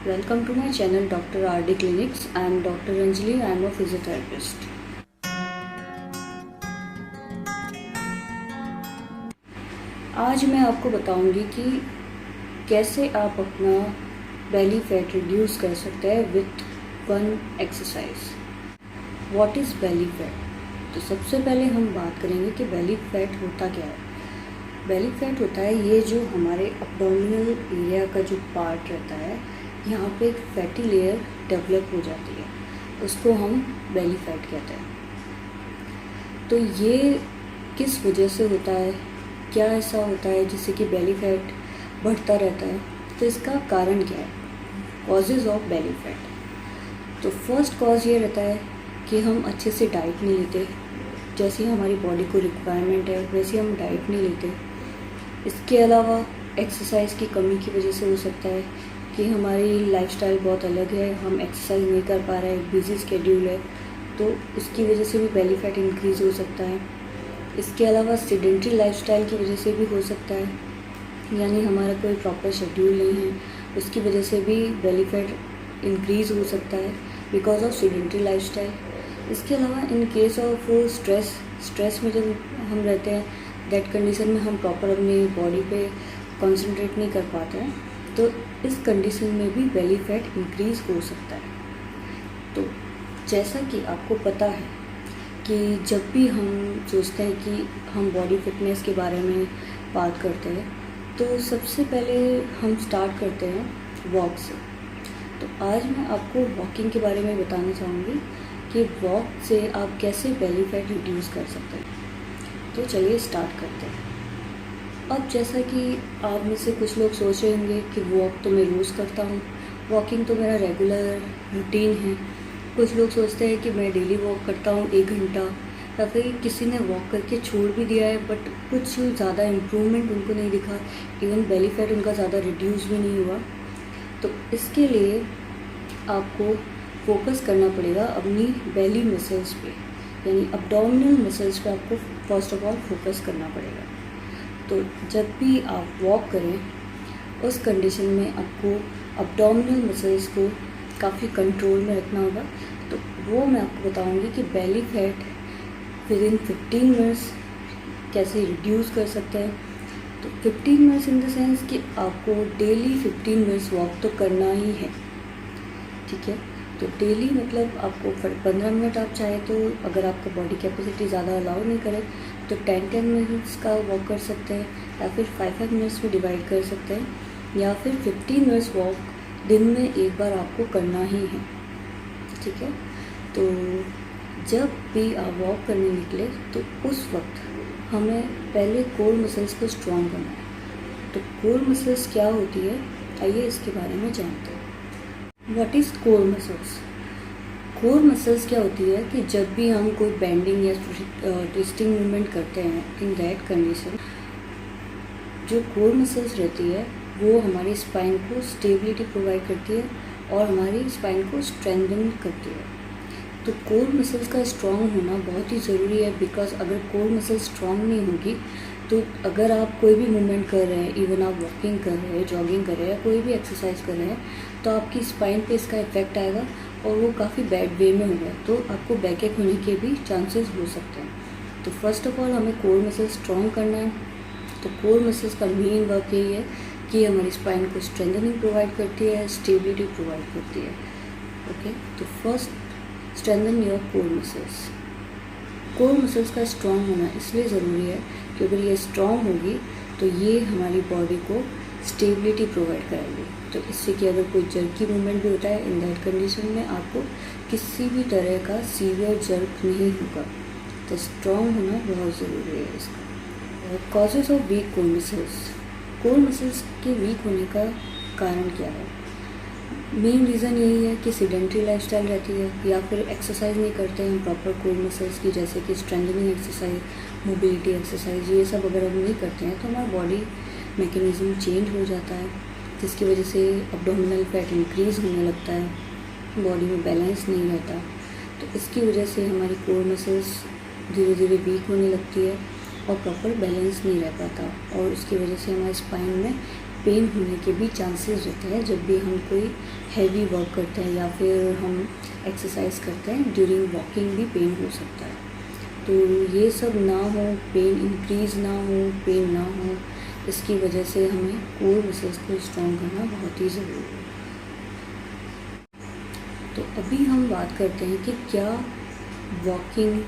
Welcome to my channel Dr. RD Clinics. I am Dr. Anjali. I am a physiotherapist. आज मैं आपको बताऊंगी कि कैसे आप अपना बेली फैट रिड्यूस कर सकते हैं with one exercise. What is belly fat? तो सबसे पहले हम बात करेंगे कि बेली फैट होता क्या है। बेली फैट होता है ये जो हमारे एब्डोमिनल एरिया का जो पार्ट रहता है, यहाँ पे एक फैटी लेयर डेवलप हो जाती है, उसको हम बेली फैट कहते हैं। तो ये किस वजह से होता है, क्या ऐसा होता है जिससे कि बेली फैट बढ़ता रहता है? तो इसका कारण क्या है? Causes of belly fat. तो फर्स्ट कॉज ये रहता है कि हम अच्छे से डाइट नहीं लेते, जैसी हमारी बॉडी को रिक्वायरमेंट है वैसी हम डाइट नहीं लेते। इसके अलावा एक्सरसाइज की कमी की वजह से हो सकता है कि हमारी लाइफस्टाइल बहुत अलग है, हम एक्सरसाइज नहीं कर पा रहे हैं, बिजी स्केड्यूल है, तो उसकी वजह से भी बेली फैट इंक्रीज़ हो सकता है। इसके अलावा सेडेंट्री लाइफस्टाइल की वजह से भी हो सकता है, यानी हमारा कोई प्रॉपर शेड्यूल नहीं है, उसकी वजह से भी बेली फैट इंक्रीज़ हो सकता है बिकॉज ऑफ सेडेंट्री लाइफस्टाइल। इसके अलावा इन केस ऑफ स्ट्रेस में जब हम रहते हैं, दैट कंडीशन में हम प्रॉपर अपनी बॉडी पे कंसंट्रेट नहीं कर पाते हैं, तो इस कंडीशन में भी बेली फैट इंक्रीज़ हो सकता है। तो जैसा कि आपको पता है कि जब भी हम सोचते हैं कि हम बॉडी फिटनेस के बारे में बात करते हैं, तो सबसे पहले हम स्टार्ट करते हैं वॉक से। तो आज मैं आपको वॉकिंग के बारे में बताना चाहूँगी कि वॉक से आप कैसे बेली फैट रिड्यूस कर सकते हैं। तो चलिए स्टार्ट करते हैं। अब जैसा कि आप में से कुछ लोग सोच रहे होंगे कि वॉक तो मैं रोज़ करता हूँ, वॉकिंग तो मेरा रेगुलर रूटीन है। कुछ लोग सोचते हैं कि मैं डेली वॉक करता हूँ 1 घंटा, या फिर किसी ने वॉक करके छोड़ भी दिया है बट कुछ ज़्यादा इम्प्रूवमेंट उनको नहीं दिखा, इवन बेली फैट उनका ज़्यादा रिड्यूस भी नहीं हुआ। तो इसके लिए आपको फोकस करना पड़ेगा अपनी बेली मसल्स पे, यानी अब्डोमिनल मसल्स पे आपको फर्स्ट ऑफ ऑल फोकस करना पड़ेगा। तो जब भी आप वॉक करें उस कंडीशन में आपको अब्डोमिनल मसल्स को काफ़ी कंट्रोल में रखना होगा। तो वो मैं आपको बताऊंगी कि belly fat with in 15 minutes कैसे रिड्यूस कर सकते हैं। तो 15 मिनट्स इन द सेंस कि आपको डेली 15 मिनट्स वॉक तो करना ही है, ठीक है। तो डेली मतलब आपको 15 मिनट आप चाहे तो, अगर आपका बॉडी कैपेसिटी ज़्यादा अलाउ नहीं करे तो 10 मिनट्स का वॉक कर सकते हैं, या फिर 5 मिनट्स में डिवाइड कर सकते हैं, या फिर 15 मिनट्स वॉक दिन में एक बार आपको करना ही है, ठीक है। तो जब भी आप वॉक करने निकले तो उस वक्त हमें पहले कोर मसल्स को स्ट्रॉन्ग करना है। तो कोर मसल्स क्या होती है, आइए इसके बारे में जानते हैं। What is core muscles? Core muscles क्या होती है कि जब भी हम कोई बेंडिंग या ट्विस्टिंग मूवमेंट करते हैं, इन दैट कंडीशन जो कोर मसल्स रहती है वो हमारी स्पाइन को स्टेबिलिटी प्रोवाइड करती है और हमारी स्पाइन को स्ट्रेंथन करती है। तो कोर मसल्स का स्ट्रॉन्ग होना बहुत ही ज़रूरी है, बिकॉज अगर कोर मसल्स स्ट्रॉन्ग नहीं होगी तो अगर आप कोई भी मूवमेंट कर रहे हैं, इवन आप वॉकिंग कर रहे हैं, जॉगिंग कर रहे हैं, कोई भी एक्सरसाइज कर रहे हैं, तो आपकी स्पाइन पे इसका इफेक्ट आएगा और वो काफ़ी बैड वे में होगा, तो आपको बैकएक होने के भी चांसेस हो सकते हैं। तो फर्स्ट ऑफ ऑल हमें कोर मसल्स स्ट्रॉन्ग करना है। तो कोर मसल्स का मेन वर्क यही है कि हमारी स्पाइन को स्ट्रेंथनिंग प्रोवाइड करती है, स्टेबिलिटी प्रोवाइड करती है। ओके, तो first strengthen your core muscles. Core muscles का स्ट्रॉन्ग होना इसलिए ज़रूरी है कि अगर ये स्ट्रॉन्ग होगी तो ये हमारी बॉडी को स्टेबिलिटी प्रोवाइड कराएगी। तो इससे कि अगर कोई जर्की मूवमेंट भी होता है, इन दैट कंडीशन में आपको किसी भी तरह का सीवियर जर्क नहीं होगा। तो स्ट्रॉन्ग होना बहुत ज़रूरी है इसका। Causes of weak core muscles. Core muscles के वीक होने का कारण क्या है? मेन रीज़न यही है कि सेडेंट्री लाइफस्टाइल रहती है, या फिर एक्सरसाइज नहीं करते हैं प्रॉपर कोर मसल्स की, जैसे कि स्ट्रेंथनिंग एक्सरसाइज, मोबिलिटी एक्सरसाइज, ये सब अगर हम नहीं करते हैं तो हमारा बॉडी मैकेनिज्म चेंज हो जाता है, जिसकी वजह से अब्डोमिनल फैट इंक्रीज़ होने लगता है, बॉडी में बैलेंस नहीं रहता। तो इसकी वजह से हमारी कोर मसल्स धीरे धीरे वीक होने लगती है और प्रॉपर बैलेंस नहीं रह पाता, और उसकी वजह से हमारे स्पाइन में पेन होने के भी चांसेस होते हैं जब भी हम कोई हैवी वर्क करते हैं या फिर हम एक्सरसाइज करते हैं। ड्यूरिंग वॉकिंग भी पेन हो सकता है। तो ये सब ना हो, पेन इंक्रीज़ ना हो, पेन ना हो, इसकी वजह से हमें कोर मसल्स को स्ट्रॉन्ग करना बहुत ही ज़रूरी है। तो अभी हम बात करते हैं कि क्या वॉकिंग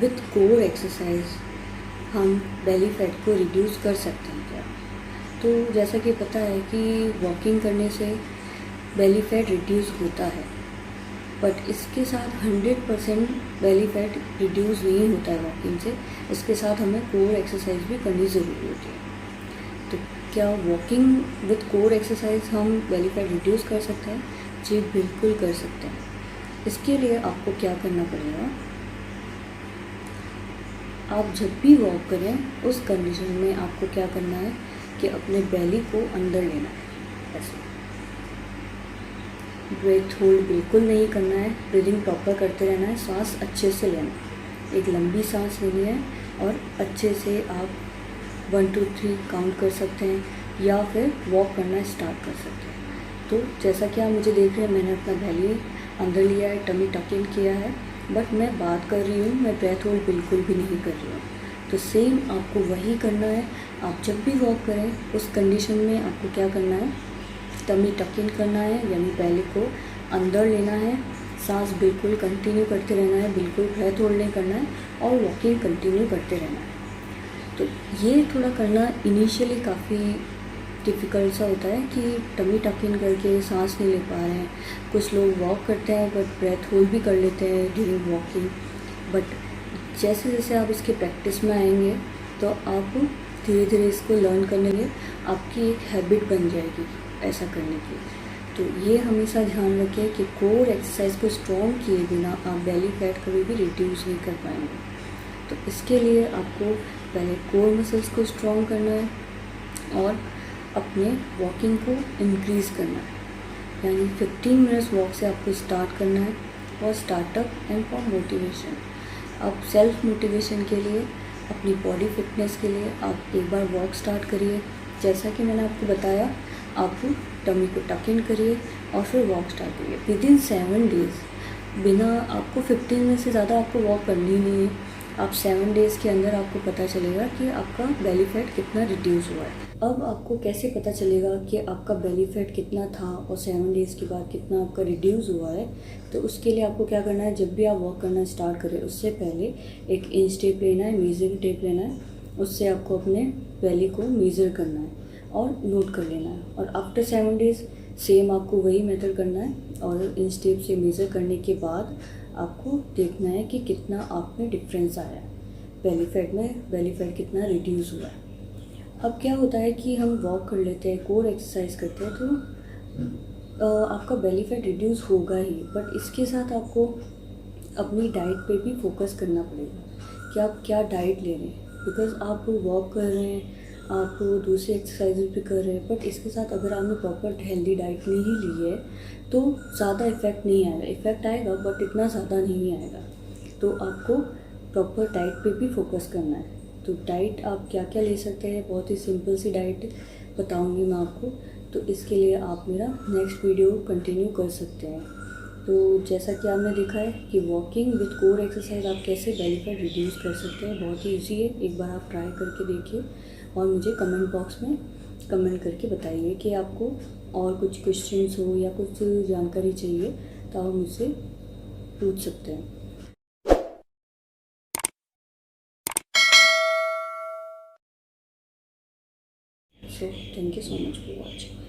विथ कोर एक्सरसाइज हम बेली फैट को रिड्यूस कर सकते हैं क्या? तो जैसा कि पता है कि वॉकिंग करने से बेली फैट रिड्यूस होता है, बट इसके साथ 100% बेली फैट रिड्यूस नहीं होता है वॉकिंग से। इसके साथ हमें कोर एक्सरसाइज भी करनी ज़रूरी होती है। तो क्या वॉकिंग विथ कोर एक्सरसाइज हम बेली फैट रिड्यूस कर सकते हैं? जी बिल्कुल कर सकते हैं। इसके लिए आपको क्या करना पड़ेगा, आप जब भी वॉक करें उस कंडीशन में आपको क्या करना है कि अपने बेली को अंदर लेना है। ऐसे ब्रेथ होल्ड बिल्कुल नहीं करना है, ब्रीदिंग प्रॉपर करते रहना है, सांस अच्छे से लेना है, एक लंबी सांस लेनी है और अच्छे से आप 1 2 3 काउंट कर सकते हैं या फिर वॉक करना स्टार्ट कर सकते हैं। तो जैसा कि आप मुझे देख रहे हैं, मैंने अपना बेली अंदर लिया है, टमी टक इन किया है, बट मैं बात कर रही हूँ, मैं ब्रेथ होल्ड बिल्कुल भी नहीं कर रही हूँ। तो सेम आपको वही करना है। आप जब भी वॉक करें उस कंडीशन में आपको क्या करना है, टमी टक इन करना है, यानी बेली को अंदर लेना है, सांस बिल्कुल कंटिन्यू करते रहना है, बिल्कुल ब्रेथ होल्ड नहीं करना है और वॉकिंग कंटिन्यू करते रहना है। तो ये थोड़ा करना इनिशियली काफ़ी डिफ़िकल्ट सा होता है कि टमी टक इन करके सांस नहीं ले पा रहे हैं। कुछ लोग वॉक करते हैं बट ब्रेथ होल्ड भी कर लेते हैं ड्यूरिंग वॉकिंग, बट जैसे जैसे आप इसके प्रैक्टिस में आएंगे तो आप धीरे धीरे इसको लर्न करने में आपकी एक हैबिट बन जाएगी ऐसा करने की। तो ये हमेशा ध्यान रखें कि कोर एक्सरसाइज को स्ट्रॉन्ग किए बिना आप बेली फैट कभी भी रिड्यूस नहीं कर पाएंगे। तो इसके लिए आपको पहले कोर मसल्स को स्ट्रॉन्ग करना है और अपने वॉकिंग को इंक्रीज़ करना है, यानी 15 मिनट्स वॉक से आपको स्टार्ट करना है और स्टार्टअप एंड फॉर मोटिवेशन। आप सेल्फ मोटिवेशन के लिए, अपनी बॉडी फिटनेस के लिए आप एक बार वॉक स्टार्ट करिए। जैसा कि मैंने आपको बताया, आप टमी को टक इन करिए और फिर वॉक स्टार्ट करिए। विदिन 7 डेज़ बिना आपको 15 मिनट से ज़्यादा आपको वॉक करनी नहीं है। आप 7 डेज़ के अंदर आपको पता चलेगा कि आपका बेली फैट कितना रिड्यूस हुआ है। अब आपको कैसे पता चलेगा कि आपका बेली फैट कितना था और 7 डेज़ के बाद कितना आपका रिड्यूस हुआ है? तो उसके लिए आपको क्या करना है, जब भी आप वॉक करना स्टार्ट करें उससे पहले एक इंच टेप लेना है, मेजरिंग टेप लेना है, उससे आपको अपने बेली को मेज़र करना है और नोट कर लेना है। और आफ्टर 7 डेज़ सेम आपको वही मेथड करना है और इंच टेप से मेज़र करने के बाद आपको देखना है कि कितना आप में डिफरेंस आया है, बेली फैट में बेली फैट कितना रिड्यूस हुआ है। अब क्या होता है कि हम वॉक कर लेते हैं, कोर एक्सरसाइज करते हैं, तो आपका बेली फैट रिड्यूस होगा ही, बट इसके साथ आपको अपनी डाइट पे भी फोकस करना पड़ेगा कि आप क्या डाइट ले रहे हैं। बिकॉज आप वॉक कर रहे हैं, आप दूसरे एक्सरसाइजेज भी कर रहे हैं, बट इसके साथ अगर आपने प्रॉपर हेल्दी डाइट नहीं ली है तो ज़्यादा इफ़ेक्ट नहीं आएगा। इफ़ेक्ट आएगा बट इतना ज़्यादा नहीं आएगा। तो आपको प्रॉपर डाइट पे भी फोकस करना है। तो डाइट आप क्या क्या ले सकते हैं, बहुत ही सिंपल सी डाइट बताऊंगी मैं आपको। तो इसके लिए आप मेरा नेक्स्ट वीडियो कंटिन्यू कर सकते हैं। तो जैसा कि आपने देखा है कि वॉकिंग विद कोर एक्सरसाइज आप कैसे बेली फैट रिड्यूस कर सकते हैं, बहुत ही ईजी है। एक बार आप ट्राई करके देखिए और मुझे कमेंट बॉक्स में कमेंट करके बताइए कि आपको और कुछ क्वेश्चंस हो या कुछ जानकारी चाहिए तो आप मुझसे पूछ सकते हैं। So thank you so much for watching.